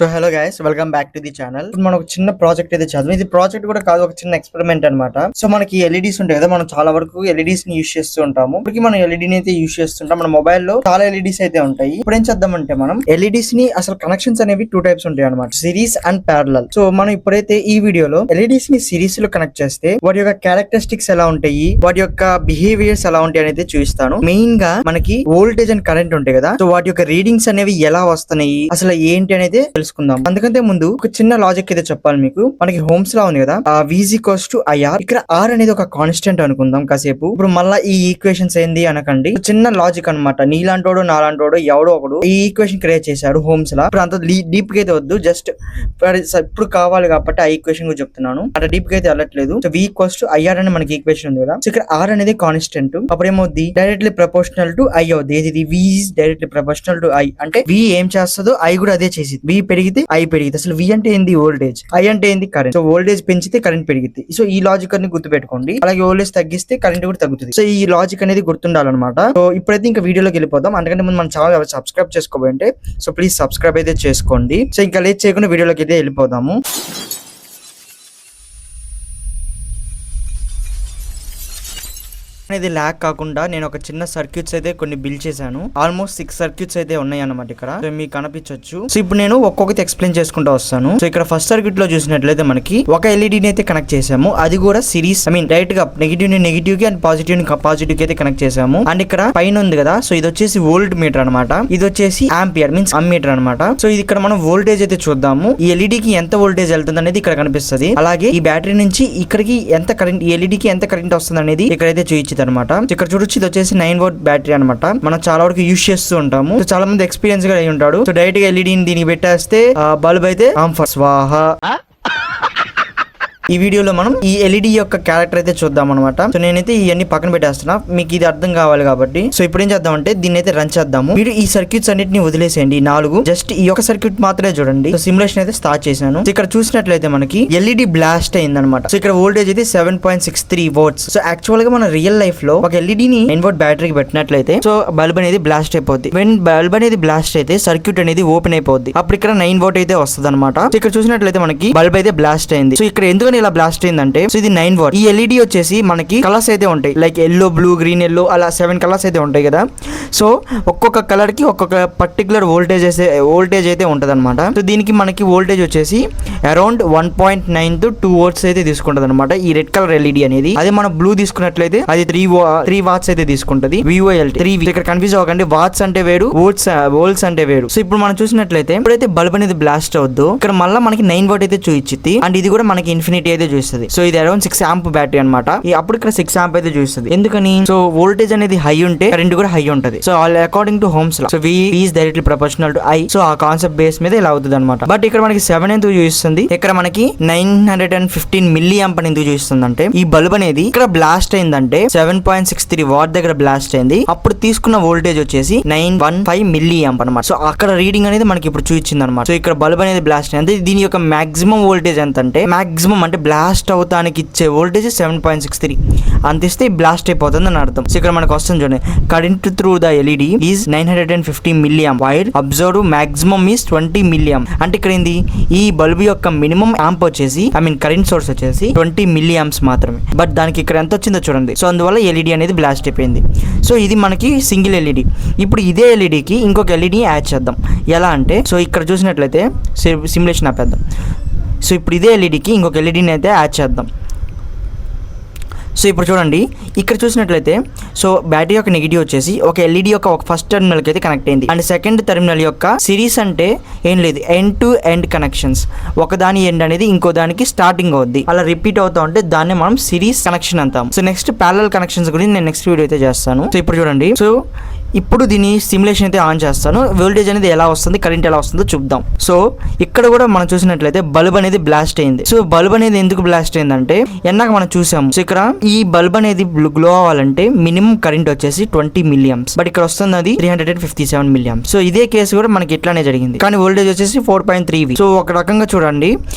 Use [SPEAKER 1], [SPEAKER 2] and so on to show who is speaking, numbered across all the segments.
[SPEAKER 1] So hello guys, welcome back to the channel. మనం ఒక చిన్న ప్రాజెక్ట్ అయితే చదువు. ఇది ప్రాజెక్ట్ కూడా కాదు, ఒక చిన్న ఎక్స్పెరిమెంట్ అనమాట. సో మనకి ఎల్ఈడీస్ ఉంటాయి కదా, మనం చాలా వరకు ఎల్ఈడీస్ ని యూస్ చేస్తూ ఉంటాము. ఇప్పటికి మనం ఎల్ఈడీని అయితే యూస్ చేస్తుంటాం. మన మొబైల్ లో చాలా ఎల్ఈడీస్ అయితే ఉంటాయి. ఇప్పుడు ఏం చేద్దామంటే మనం ఎల్ఈడీస్ ని అసలు కనెక్షన్స్ అనేవి 2 టైప్స్ ఉంటాయి అనమాట, సిరీస్ అండ్ ప్యారలల్. సో మనం ఇప్పుడైతే ఈ వీడియోలో ఎల్ఈడీస్ ని సిరీస్ లో కనెక్ట్ చేస్తే వాటి యొక్క క్యారెక్టరిస్టిక్స్ ఎలా ఉంటాయి, వాటి యొక్క బిహేవియర్స్ ఎలా ఉంటాయి అనేది చూపిస్తాను. మెయిన్ గా మనకి వోల్టేజ్ అండ్ కరెంట్ ఉంటాయి కదా, సో వాటి యొక్క రీడింగ్స్ అనేవి ఎలా వస్తున్నాయి, అసలు ఏంటి అనేది తెలుసుకుందాం. అందుకంటే ముందు ఒక చిన్న లాజిక్ అయితే చెప్పాలి మీకు. మనకి హోమ్స్ లా ఉంది కదా, VG = IR. ఇక్కడ R అనేది ఒక కాన్స్టెంట్ అనుకుందాం కాసేపు. ఇప్పుడు మళ్ళీ ఈ ఈక్వేషన్స్ ఏంది అనకండి, చిన్న లాజిక్ అనమాట. నీలాంటోడు నాలాంటోడు ఎవడో ఒకడు ఈ ఈక్వేషన్ క్రియేట్ చేశాడు హోమ్స్ లా. ఇప్పుడు అంత డీప్ గా అయితే వద్దు, జస్ట్ ఇప్పుడు కావాలి కాబట్టి ఆ ఈక్వేషన్ కూడా చెప్తున్నాను. అట్లా డీప్ గా అయితే వెళ్ళట్లేదు. సో V = IR అని మనకి ఈక్వేషన్ ఉంది కదా, సో ఇక్కడ R అనేది కాన్స్టెంట్. అప్పుడు ఏమవుద్ది, డైరెక్ట్లీ ప్రపోర్షనల్ టు I అవుద్ది. ఇది V is directly proportional to I. అంటే V ఏం చేస్తుందో I కూడా అదే చేసింది. V పెరిగితే I పెరిగితే. అసలు V అంటే ఏంది, వోల్టేజ్. I అంటే ఏంది, కరెంట్. సో వోల్టేజ్ పెంచితే కరెంట్ పెరిగితే. సో ఈ లాజిక్ అని గుర్తుపెట్టుకోండి. అలాగే వోల్టేజ్ తగ్గిస్తే కరెంట్ కూడా తగ్గుతుంది. సో ఈ లాజిక్ అనేది గుర్తుండాలన్నమాట. సో ఇప్పుడైతే ఇంకా వీడియోలోకి వెళ్ళిపోదాం. అందుకంటే ముందు మన ఛానల్ సబ్స్క్రైబ్ చేసుకోబోయంటే సో ప్లీజ్ సబ్స్క్రైబ్ అయితే చేసుకోండి. సో ఇంకా లేట్ చేయకుండా వీడియోలోకి అయితే వెళ్ళిపోదాము. అనేది ల్యాక్ కాకుండా నేను ఒక చిన్న సర్క్యూట్స్ అయితే కొన్ని బిల్డ్ చేశాను. ఆల్మోస్ట్ 6 సర్క్యూట్స్ అయితే ఉన్నాయి అన్నమాట ఇక్కడ. సో మీకు కనిపించవచ్చు. సో ఇప్పుడు నేను ఒక్కొక్కటి ఎక్స్ప్లెయిన్ చేసుకుంటూ వస్తాను. సో ఇక్కడ ఫస్ట్ సర్క్యూట్ లో చూసినట్లయితే మనకి ఒక ఎల్ఈడీని అయితే కనెక్ట్ చేసాము. అది కూడా సిరీస్, డైరెక్ట్ గా నెగిటివ్ ని నెగిటివ్ కి అండ్ పాజిటివ్ ని పాజిటివ్ కి అయితే కనెక్ట్ చేసాము. అండ్ ఇక్కడ పైన ఉంది కదా, సో ఇది వచ్చేసి వోల్ట్ మీటర్ అనమాట. ఇది వచ్చేసి ఆంపియర్ మీన్స్ అమ్మీటర్ అనమాట. సో ఇది ఇక్కడ మనం వోల్టేజ్ అయితే చూద్దాము. ఈ ఎల్ఈడీకి ఎంత వోల్టేజ్ వెళ్తుంది అనేది ఇక్కడ కనిపిస్తుంది. అలాగే ఈ బ్యాటరీ నుంచి ఇక్కడికి ఎంత కరెంట్, ఈ ఎల్ఈడీకి ఎంత కరెంట్ వస్తుంది అనేది ఇక్కడైతే చూపించింది అనమాట. ఇక్కడ చూడొచ్చు, ఇది వచ్చేసి 9V బ్యాటరీ అనమాట. మనం చాలా వరకు యూజ్ చేస్తూ ఉంటాము. సో చాలా మంది ఎక్స్పీరియన్స్ గా అయి ఉంటాడు. సో డైరెక్ట్ గా ఎల్ఈడీని దీనికి పెట్టేస్తే బల్బ్ అయితే ఆన్ ఫర్ స్వాహా. ఈ వీడియోలో మనం ఈ ఎల్ఈడి యొక్క క్యారెక్టర్ అయితే చూద్దాం అనమాట. సో నేనైతే ఇవన్నీ పక్కన పెట్టేస్తున్నా, మీకు ఇది అర్థం కావాలి కాబట్టి. సో ఇప్పుడు ఏం చేద్దాం అంటే దీన్ని అయితే రన్ చేద్దాము. మీరు ఈ సర్క్యూట్స్ అన్నిటిని వదిలేసేయండి, 4 జస్ట్ ఈ యొక్క సర్క్యూట్ మాత్రమే చూడండి. సో సిమ్యులేషన్ అయితే స్టార్ట్ చేశాను. ఇక్కడ చూసినట్లయితే మనకి ఎల్ఈడి బ్లాస్ట్ అయింది అనమాట. సో ఇక్కడ వోల్టేజ్ అయితే 7.63 volts. సో యాక్చువల్ గా మన రియల్ లైఫ్ లో ఒక ఎల్ఈడిని 9V బ్యాటరీకి పెట్టినట్లయితే సో బల్బ్ అనేది బ్లాస్ట్ అయిపోద్ది. వెన్ బల్బ్ అనేది బ్లాస్ట్ అయితే సర్క్యూట్ అనేది ఓపెన్ అయిపోద్ది. అప్పుడు ఇక్కడ 9V అయితే వస్తుంది అనమాట. సో ఇక్కడ చూసినట్లయితే మనకి బల్బ్ అయితే బ్లాస్ట్ అయింది. సో ఇక్కడ ఎందుకని ఇలా బ్లాస్ట్ అయిందంటే, సో ఇది 9V. ఈ ఎల్ఈడి వచ్చేసి మనకి కలర్స్ అయితే ఉంటాయి, like yellow, blue, green, yellow, అలా 7 కలర్స్ అయితే ఉంటాయి కదా. సో ఒక్కొక్క కలర్ కి ఒక్కొక్క పర్టికులర్ వోల్టేజ్ అయితే ఉంటది అనమాట. సో దీనికి మనకి వోల్టేజ్ వచ్చేసి అరౌండ్ 1.9 to 2 volts అయితే తీసుకుంటది అనమాట ఈ రెడ్ కలర్ ఎల్ఈడి అనేది. అదే మనం బ్లూ తీసుకున్నట్లయితే అది 3 watts అయితే తీసుకుంటది. VOLT 3. ఇక్కడ కన్ఫ్యూజ్ అవ్వకండి, వాట్స్ అంటే వేరు, వోల్ట్స్ అంటే వేరు. సో ఇప్పుడు మనం చూసినట్లయితే ఇప్పుడైతే బల్బ్ అనేది బ్లాస్ట్ అవుద్దు, ఇక్కడ మళ్ళీ మనకి 9V అయితే చూపించింది. అండ్ ఇది కూడా మనకి ఇన్ఫినిటీ అయితే చూస్తుంది. సో ఇది అరౌండ్ 6 amp బ్యాటరీ అనమాట. అప్పుడు ఇక్కడ 6 amp అయితే చూస్తుంది. ఎందుకని, సో వోల్టేజ్ అనేది హై ఉంటే కరెంట్ కూడా హై ఉంటది. So according to homes law, so V is directly proportional to I. So ఆ కాన్సెప్ట్ బేస్ మీద ఇలా అవుతుంది అనమాట. బట్ ఇక్కడ మనకి 7 ఎందుకు చూపిస్తుంది, ఇక్కడ మనకి 915 mA అని ఎందుకు చూపిస్తుంది అంటే, ఈ బల్బ్ అనేది ఇక్కడ బ్లాస్ట్ అయిందంటే 7.63 వాట్ దగ్గర బ్లాస్ట్ అయింది. అప్పుడు తీసుకున్న వోల్టేజ్ వచ్చేసి 915 mA అనమాట. సో అక్కడ రీడింగ్ అనేది మనకి ఇప్పుడు చూపించింది అనమాట. సో ఇక్కడ బల్బ్ అనేది బ్లాస్ట్ అయింది. దీని యొక్క మాక్సిమం వోల్టేజ్ ఎంత అంటే, మాక్సిమం అంటే బ్లాస్ట్ అవుతానికి ఇచ్చే వోల్టేజ్ 7.63 అంత ఇస్తే బ్లాస్ట్ అయిపోతుంది అని అర్థం. సో ఇక్కడ మనకు వస్తుంది చూడండి, current through the LED is 950 mA wire observe maximum is 20 mA. అంటే ఇక్కడ ఏంది, ఈ బల్బ్ యొక్క మినిమం యాంప్ వచ్చేసి కరెంట్ సోర్స్ వచ్చేసి 20 mA మాత్రమే. బట్ దానికి ఇక్కడ ఎంత వచ్చిందో చూడండి. సో అందువల్ల ఎల్ఈడి అనేది బ్లాస్ట్ అయిపోయింది. సో ఇది మనకి సింగిల్ ఎల్ఈడి. ఇప్పుడు ఇదే ఎల్ఈడికి ఇంకొక ఎల్ఈడి యాడ్ చేద్దాం. ఎలా అంటే, సో ఇక్కడ చూసినట్లయితే సిమ్యులేషన్ ఆపేద్దాం. సో ఇప్పుడు ఇదే ఎల్ఈడికి ఇంకొక ఎల్ఈడిని అయితే యాడ్ చేద్దాం. సో ఇప్పుడు చూడండి, ఇక్కడ చూసినట్లయితే సో బ్యాటరీ యొక్క నెగిటివ్ వచ్చేసి ఒక ఎల్ఈడి యొక్క ఒక ఫస్ట్ టెర్మినల్ కి అయితే కనెక్ట్ అయింది. అండ్ సెకండ్ టెర్మినల్ యొక్క సిరీస్ అంటే ఏం లేదు, ఎండ్ టు ఎండ్ కనెక్షన్స్. ఒక దాని ఎండ్ అనేది ఇంకో దానికి స్టార్టింగ్ అవుద్ది, అలా రిపీట్ అవుతా ఉంటే దాన్ని మనం సిరీస్ కనెక్షన్ అంటాం. సో నెక్స్ట్ ప్యారలల్ కనెక్షన్స్ గురించి నేను నెక్స్ట్ వీడియో అయితే చేస్తాను. సో ఇప్పుడు చూడండి, సో ఇప్పుడు దీని సిమ్యులేషన్ అయితే ఆన్ చేస్తాను. వోల్టేజ్ అనేది ఎలా వస్తుంది, కరెంట్ ఎలా వస్తుందో చూద్దాం. సో ఇక్కడ కూడా మనం చూసినట్లయితే బల్బ్ అనేది బ్లాస్ట్ అయింది. సో బల్బ్ అనేది ఎందుకు బ్లాస్ట్ అయిందంటే, ఎన్నాక మనం చూసాము. సో ఇక్కడ ఈ బల్బ్ అనేది గ్లో అవ్వాలంటే మినిమం కరెంట్ వచ్చేసి 20 mA. బట్ ఇక్కడ వస్తున్నది 357 mA. సో ఇదే కేసు కూడా మనకి ఇట్లానే జరిగింది, కానీ వోల్టేజ్ వచ్చేసి 4.3V. సో ఒక రకంగా చూడండి,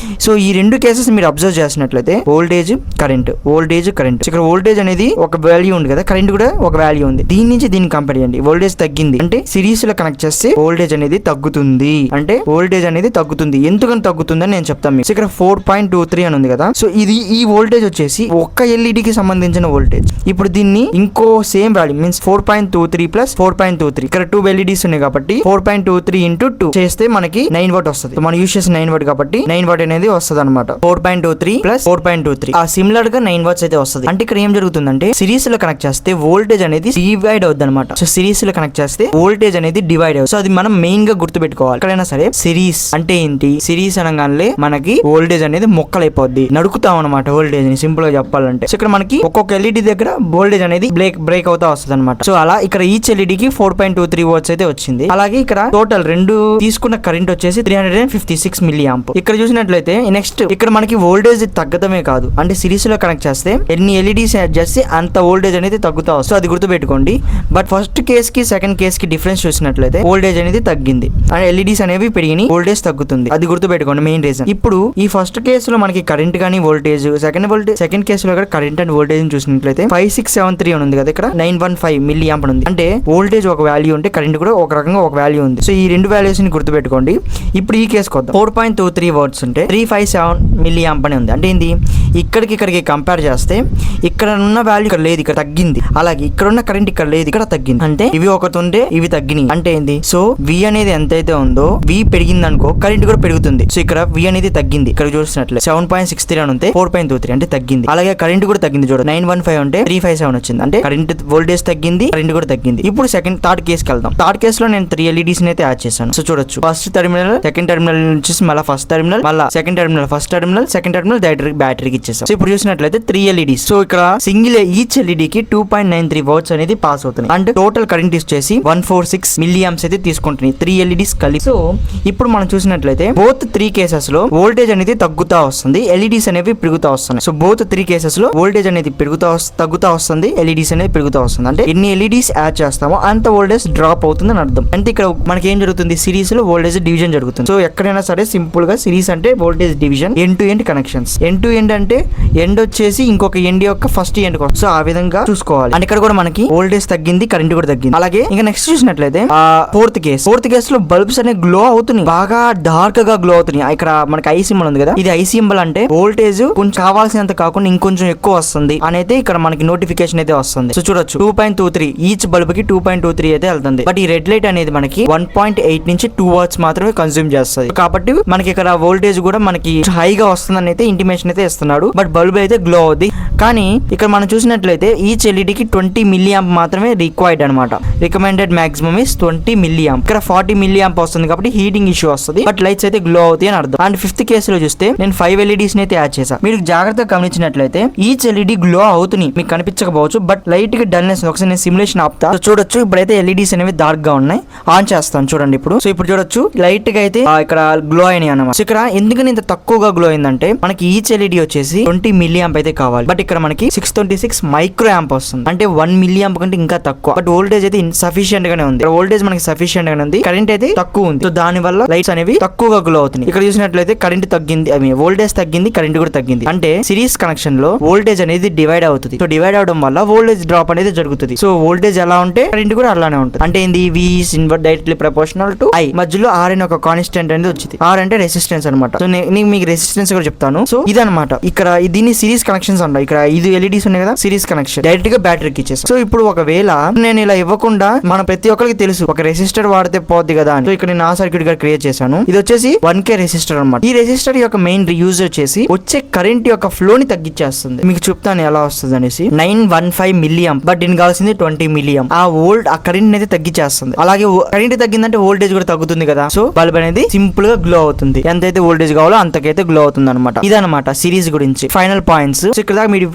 [SPEAKER 1] సో ఈ రెండు కేసెస్ మీరు అబ్జర్వ్ చేసినట్లయితే వోల్టేజ్ కరెంట్. ఇక్కడ వోల్టేజ్ అనేది ఒక వాల్యూ ఉంది కదా, కరెంట్ కూడా ఒక వాల్యూ ఉంది. దీని నుంచి దీన్ని కంపేర్ చేయండి. వోల్టేజ్ తగ్గింది అంటే సిరీస్ లో కనెక్ట్ చేస్తే వోల్టేజ్ అనేది తగ్గుతుంది, అంటే వోల్టేజ్ అనేది తగ్గుతుంది. ఎందుకని తగ్గుతుందని నేను చెప్తాను మీకు. ఇక్కడ 4.23 అని ఉంది కదా, సో ఇది ఈ వోల్టేజ్ వచ్చేసి ఒక్క ఎల్ఈడి కి సంబంధించిన వోల్టేజ్. ఇప్పుడు దీన్ని ఇంకో సేమ్ వాల్యూ మీన్స్ 4.23 ప్లస్ 4.23 ఇక్కడ 2 ఎల్ఈడీస్ ఉన్నాయి కాబట్టి 4.23 ఇంటూ 2 చేస్తే మనకి 9 వాట్ వస్తుంది. మనం యూస్ చేసిన 9 వాట్ కాబట్టి 9 వాట్ అనేది వస్తుంది అనమాట. 4.23 ప్లస్ 4.23 ఆ సిమిలర్ గా 9 వాట్స్ అయితే వస్తుంది. అంటే ఇక్కడ ఏం జరుగుతుందంటే సిరీస్ లో కనెక్ట్ చేస్తే వోల్టేజ్ అనేది డివైడ్ అవుద్ది అనమాట. సో సిరీస్ లో కనెక్ట్ చేస్తే వోల్టేజ్ అనేది డివైడ్ అవుతుంది. సో అది మనం మెయిన్ గా గుర్తుపెట్టుకోవాలి. ఎక్కడైనా సరే సిరీస్ అంటే ఏంటి, సిరీస్ అనగానే మనకి వోల్టేజ్ అనేది మొక్కలైపోద్ది, నడుకుతాం అనమాట వోల్టేజ్ ని సింపుల్ గా చెప్పాలంటే. సో ఇక్కడ మనకి ఒక్కొక్క ఎల్ఈడి దగ్గర వోల్టేజ్ అనేది బ్రేక్ అవుతా వస్తుంది అనమాట. సో అలా ఇక్కడ ఈచ్ ఎల్ఈడికి 4.23 వాట్స్ అయితే వచ్చింది. అలాగే ఇక్కడ టోటల్ రెండు తీసుకున్న కరెంట్ వచ్చేసి 356 మిల్లీ ఆంప్. ఇక్కడ చూసినట్లయితే నెక్స్ట్ ఇక్కడ మనకి వోల్టేజ్ తగ్గడమే కాదు, అంటే సిరీస్ లో కనెక్ట్ చేస్తే ఎన్ని ఎల్ఈడీస్ యాడ్ చేస్తే అంత వోల్టేజ్ అనేది తగ్గుతా వస్తుంది. సో అది గుర్తుపెట్టుకోండి. బట్ ఫస్ట్ కేస్ కి సెకండ్ కేస్ కి డిఫరెన్స్ చూసినట్లయితే వోల్టేజ్ అనేది తగ్గింది అండ్ ఎల్ఈడీస్ అనేవి పెరిగినాయి, వోల్టేజ్ తగ్గుతుంది. అది గుర్తుపెట్టుకోండి మెయిన్ రీజన్. ఇప్పుడు ఈ ఫస్ట్ కేసులో మనకి కరెంట్ కానీ వోల్టేజ్, సెకండ్ కేసులో కూడా కరెంట్ అండ్ వోల్టేజ్ చూసినట్లయితే 5673 అని ఉంది కదా, ఇక్కడ 915 మిల్లీ ఆంప్ ఉంది. అంటే వోల్టేజ్ ఒక వాల్యూ ఉంటే కరెంట్ కూడా ఒక రకంగా ఒక వాల్యూ ఉంది. సో ఈ రెండు వాల్యూస్ ని గుర్తుపెట్టుకోండి. ఇప్పుడు ఈ కేసు కొద్దాం. 4.23 వాట్స్ ఉంటే 357 మిల్లీ ఆంప్ అని ఉంది. అంటే ఏంది, ఇక్కడికి కంపేర్ చేస్తే ఇక్కడ ఉన్న వాల్యూ ఇక్కడ లేదు, ఇక్కడ తగ్గింది. అలాగే ఇక్కడ ఉన్న కరెంట్ ఇక్కడ లేదు, ఇక్కడ తగ్గింది. అంటే ఇవి ఒకటి ఉంటే ఇవి తగ్గినాయి. అంటే ఏంది, సో V అనేది ఎంతైతే ఉందో V పెరిగింది అనుకో కరెంట్ కూడా పెరుగుతుంది. సో ఇక్కడ V అనేది తగ్గింది. ఇక్కడ చూసినట్లే 7.63 అని ఉంటే 4.23 అంటే తగ్గింది. అలాగే కరెంట్ కూడా తగ్గింది. చూడ 915 ఉంటే 357 వచ్చింది. అంటే కరెంట్ వోల్టేజ్ తగ్గింది, కరెంట్ కూడా తగ్గింది. ఇప్పుడు థర్డ్ కేసుకి వెళ్దాం. థర్డ్ కేసులో నేను 3 ఎల్ఈడీస్ అయితే యాడ్ చేశాను. సో చూడొచ్చు, ఫస్ట్ టెర్మినల్, సెకండ్ టెర్మినల్ నుంచి మళ్ళీ ఫస్ట్ టెర్మినల్, మళ్ళీ second terminal, first terminal, second terminal direct బ్యాటరీకి ఇచ్చేసాం. సో ఇప్పుడు చూసినట్లయితే 3 ఎల్ఈడీస్. సో ఇక్కడ సింగిల్ ఈచ్ ఎల్ఈడీకి 2.93 వాట్స్ అనేది పాస్ అవుతుంది. అండ్ టోటల్ కరెంట్ వచ్చేసి 146 మిల్లీ ఆంప్స్ అయితే తీసుకుంటున్నాయి 3 ఎల్ఈడీస్ కలిపి. సో ఇప్పుడు మనం చూసినట్లయితే బోత్ 3 కేసెస్ లో వోల్టేజ్ అనేది తగ్గుతా వస్తుంది, ఎల్ఈడీస్ అనేవి పెరుగుతా వస్తున్నాయి. సో బోత్ 3 కేసెస్ లో వోల్టేజ్ అనేది తగ్గుతా వస్తుంది, ఎల్ఈడీస్ అనేది పెరుగుతా వస్తుంది. అంటే ఎన్ని ఎల్ఈడీస్ యాడ్ చేస్తామో అంత వోల్టేజ్ డ్రాప్ అవుతుంది అని అర్థం. అంటే ఇక్కడ మనకి ఏం జరుగుతుంది, సిరీస్ లో వోల్టేజ్ డివిజన్ జరుగుతుంది. సో ఎక్కడైనా సరే సింపుల్ గా సిరీస్ అంటే voltage division, end to end connections. End to end అంటే ఎండ్ వచ్చేసి ఇంకొక ఎండ్ యొక్క ఫస్ట్ ఎండ్ కోసం. సో ఆ విధంగా చూసుకోవాలి. అండ్ ఇక్కడ కూడా మనకి వోల్టేజ్ తగ్గింది, కరెంట్ కూడా తగ్గింది. అలాగే ఇంకా నెక్స్ట్ చూసినట్లయితే ఫోర్త్ కేస్ లో బల్బ్స్ అనేవి గ్లో అవుతున్నాయి, బాగా డార్క్ గా గ్లో అవుతున్నాయి. ఇక్కడ మనకి ఐ సింబల్ ఉంది కదా, ఇది ఐ సింబల్ అంటే వోల్టేజ్ కొంచెం కావాల్సినంత కాకుండా ఇంకొంచెం ఎక్కువ వస్తుంది అనేది ఇక్కడ మనకి నోటిఫికేషన్ అయితే వస్తుంది. సో చూడొచ్చు 2.23 ఈచ్ బల్బ్ కి 2.23 అయితే వెళ్తుంది. బట్ ఈ రెడ్ లైట్ అనేది మనకి 1.8 నుంచి 2 వాట్స్ మాత్రమే కన్స్యూమ్ చేస్తుంది. కాబట్టి మనకి ఇక్కడ వోల్టేజ్ కూడా మనకి హైగా వస్తుందని అయితే ఇంటిమేషన్ అయితే ఇస్తున్నాడు. బట్ బల్బ్ అయితే గ్లో అవుద్ది. కానీ ఇక్కడ మనం చూసినట్లయితే ఈచ్ ఎల్ఈడికి 20 మిల్లీ ఆంప్ మాత్రమే రిక్వైర్డ్ అనమాట. Recommended maximum is 20 milli amp. ఇక్కడ 40 మిల్లీ ఆంప్ వస్తుంది కాబట్టి హీటింగ్ ఇష్యూ వస్తుంది. బట్ లైట్స్ అయితే గ్లో అవుతాయి అని అర్థం. అండ్ ఫిఫ్త్ కేసులో చూస్తే నేను 5 ఎల్ఈడీస్ అయితే యాడ్ చేశాను. మీరు జాగ్రత్తగా గమనించినట్లయితే ఈచ్ ఎల్ఈడి గ్లో అవుతుంది, మీకు కనిపించకపోవచ్చు బట్ లైట్ గా డల్నెస్. ఒకసారి నేను సిమ్యులేషన్ ఆపుతా. చూడొచ్చు ఇప్పుడైతే ఎల్ఈడీస్ అనేవి డార్క్ గా ఉన్నాయి. ఆన్ చేస్తాను చూడండి ఇప్పుడు. సో ఇప్పుడు చూడొచ్చు లైట్ గా అయితే ఇక్కడ గ్లో అయినాయి అన్నమాట. ఇక్కడ ఎందుకని ఇంత తక్కువగా గ్లో అయిందంటే మనకి ఈచ్ ఎల్ఈడి వచ్చేసి 20 మిల్లీ ఆంప్ అయితే కావాలి. బట్ ఇక్కడ మనకి 626 మైక్రో ఆంప్ వస్తుంది. అంటే 1 మిల్లీ ఆంప్ కంటే ఇంకా తక్కువ. బట్ వోల్టేజ్ అయితే సఫిషియెంట్ గానే ఉంది. వోల్టేజ్ మనకి సఫిషియెంట్ గానే ఉంది, కరెంట్ అయితే తక్కువ ఉంది. సో దాని వల్ల లైట్స్ అనేవి తక్కువగా గ్లో అవుతున్నాయి. ఇక్కడ చూసినట్లయితే కరెంట్ తగ్గింది, వోల్టేజ్ తగ్గింది, కరెంట్ కూడా తగ్గింది. అంటే సిరీస్ కనెక్షన్ లో వోల్టేజ్ అనేది డివైడ్ అవుతుంది. సో డివైడ్ అవడం వల్ల వోల్టేజ్ డ్రాప్ అనేది జరుగుతుంది. సో వోల్టేజ్ ఎలా ఉంటే కరెంట్ కూడా అలానే ఉంటుంది. అంటే ఏంది, V is directly proportional to I. మధ్యలో R అనే ఒక కాన్స్టెంట్ అనేది వచ్చింది. R అంటే రెసిస్టెన్స్ అనమాట. సో నేను మీకు రెసిస్టెన్స్ కూడా చెప్తాను. సో ఇదనమాట. ఇక్కడ దీన్ని సిరీస్ కనెక్షన్స్ అంటారు. ఇక్కడ 5 ఎల్ఈడీస్ ఉన్నాయి కదా, సిరీస్ కనెక్షన్ డైరెక్ట్ గా బ్యాటరీకి ఇచ్చేస్తాను. సో ఇప్పుడు ఒకవేళ నేను ఇలా ఇవ్వకుండా మన ప్రతి ఒక్కరికి తెలుసు ఒక రెసిస్టర్ వాడితే పోద్ది కదా అని. సో ఇక్కడ నేను ఆ సర్క్యూట్ గా క్రియేట్ చేశాను. ఇది వచ్చేసి 1K రెసిస్టర్ అనమాట. ఈ రెసిస్టర్ యొక్క మెయిన్ యూజ్ వచ్చేసి వచ్చే కరెంట్ యొక్క ఫ్లో ని తగ్గించేస్తుంది. మీకు చెప్తాను ఎలా వస్తుంది అనేసి. 915 మిల్లీ ఆంప్, బట్ దీనికి కావాల్సింది 20 మిల్లీ ఆంప్. ఆ కరెంట్ అనేది తగ్గించేస్తుంది. అలాగే కరెంట్ తగ్గిందంటే వోల్టేజ్ కూడా తగ్గుతుంది కదా. సో బల్బ్ అనేది సింపుల్ గా గ్లో అవుతుంది. ఎంతైతే వోల్టేజ్ కావాలో అంతకైతే గ్లో అవుతుంది అనమాట. ఇదనమాట సిరీస్ గురించి ఫైనల్ పాయింట్స్. సో ఇక్కడ మీరు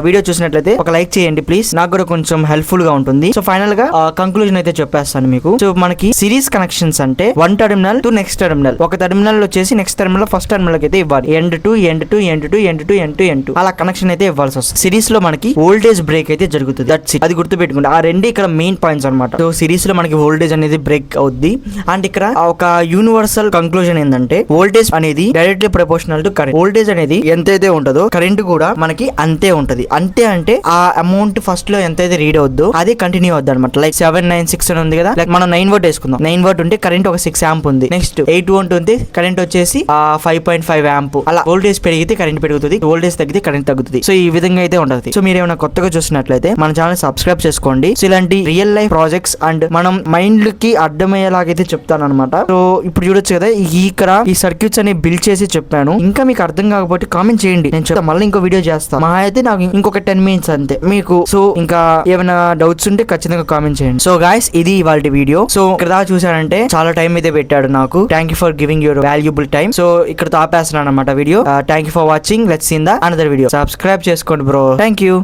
[SPEAKER 1] వీడియో చూసినట్లయితే ఒక లైక్ చేయండి ప్లీజ్, నాకు కూడా కొంచెం హెల్ప్ఫుల్ గా ఉంటుంది. సో ఫైనల్ గా కంక్లూజన్ అయితే చెప్పేస్తాను మీకు. సో మనకి సిరీస్ కనెక్షన్స్ అంటే 1 టెర్మినల్ టు నెక్స్ట్ టెర్మినల్, ఒక టెర్మినల్ వచ్చేసి నెక్స్ట్ టెర్మినల్ ఫస్ట్ టెర్మినల్ అయితే ఇవ్వాలి. End to end to end to end to end to end to అలా కనెక్షన్ అయితే ఇవ్వాల్సి వస్తుంది. సిరీస్ లో మనకి వోల్టేజ్ బ్రేక్ అయితే జరుగుతుంది. That's it. అది గుర్తుపెట్టుకోండి. ఆ రెండు ఇక్కడ మెయిన్ పాయింట్స్ అనమాట. సో సిరీస్ లో మనకి వోల్టేజ్ అనేది బ్రేక్ అవుద్ది. అండ్ ఇక్కడ ఒక యూనివర్సల్ కంక్లూజన్ ఏంటంటే వోల్టేజ్ అనేది directly proportional to current. Voltage అనేది ఎంతైతే ఉంటుందో కరెంట్ కూడా మనకి అంతే ఉంటది. అంతే అంటే ఆ అమౌంట్ ఫస్ట్ లో ఎంతైతే రీడ్ అవుద్దో అదే కంటిన్యూ అవుద్ది అనమాట. లైక్ 796 అని ఉంది కదా, లైక్ మనం 9 వోల్ట్ వేసుకుందాం. 9 వోల్ట్ ఉంటే కరెంట్ ఒక 6 యాంప్ ఉంది. నెక్స్ట్ 8 వోల్ట్ ఉంది, కరెంట్ వచ్చేసి 5.5 యాంప్. అలా వోల్టేజ్ పెరిగితే కరెంట్ పెరుగుతుంది, వోల్టేజ్ తగ్గితే కరెంట్ తగ్గుతుంది. సో ఈ విధంగా అయితే ఉంటుంది. సో మీరు ఏమైనా కొత్తగా చూసినట్లయితే మన ఛానల్ సబ్స్క్రైబ్ చేసుకోండి. సో ఇలాంటి రియల్ లైఫ్ ప్రాజెక్ట్స్ అండ్ మనం మైండ్ కి అర్థమయ్యేలాగైతే చెప్తాను అనమాట. సో ఇప్పుడు చూడొచ్చు కదా, ఇక్కడ ఈ సర్క్యూట్స్ అని బిల్డ్ చేసి చెప్పాను. ఇంకా మీకు అర్థం కాకపోతే కామెంట్ చేయండి, నేను చెప్తా. మళ్ళీ ఇంకో వీడియో చేస్తాను. మహా అయితే నాకు ఇంకొక 10 మినిట్స్ అంతే మీకు. సో ఇంకా ఏమైనా డౌట్స్ ఉంటే ఖచ్చితంగా కామెంట్ చేయండి. సో గాయస్, ఇది ఇవాళ వీడియో. సో ఇక్కడ దాకా చూసారంటే చాలా టైం అయితే పెట్టాడు నాకు. Thank you for giving your valuable time. So ఇక్కడ ఆపేస్తున్నాను అనమాట వీడియో. Thank you for watching. Let's see in the another video. Subscribe చేసుకోండి బ్రో. Thank you.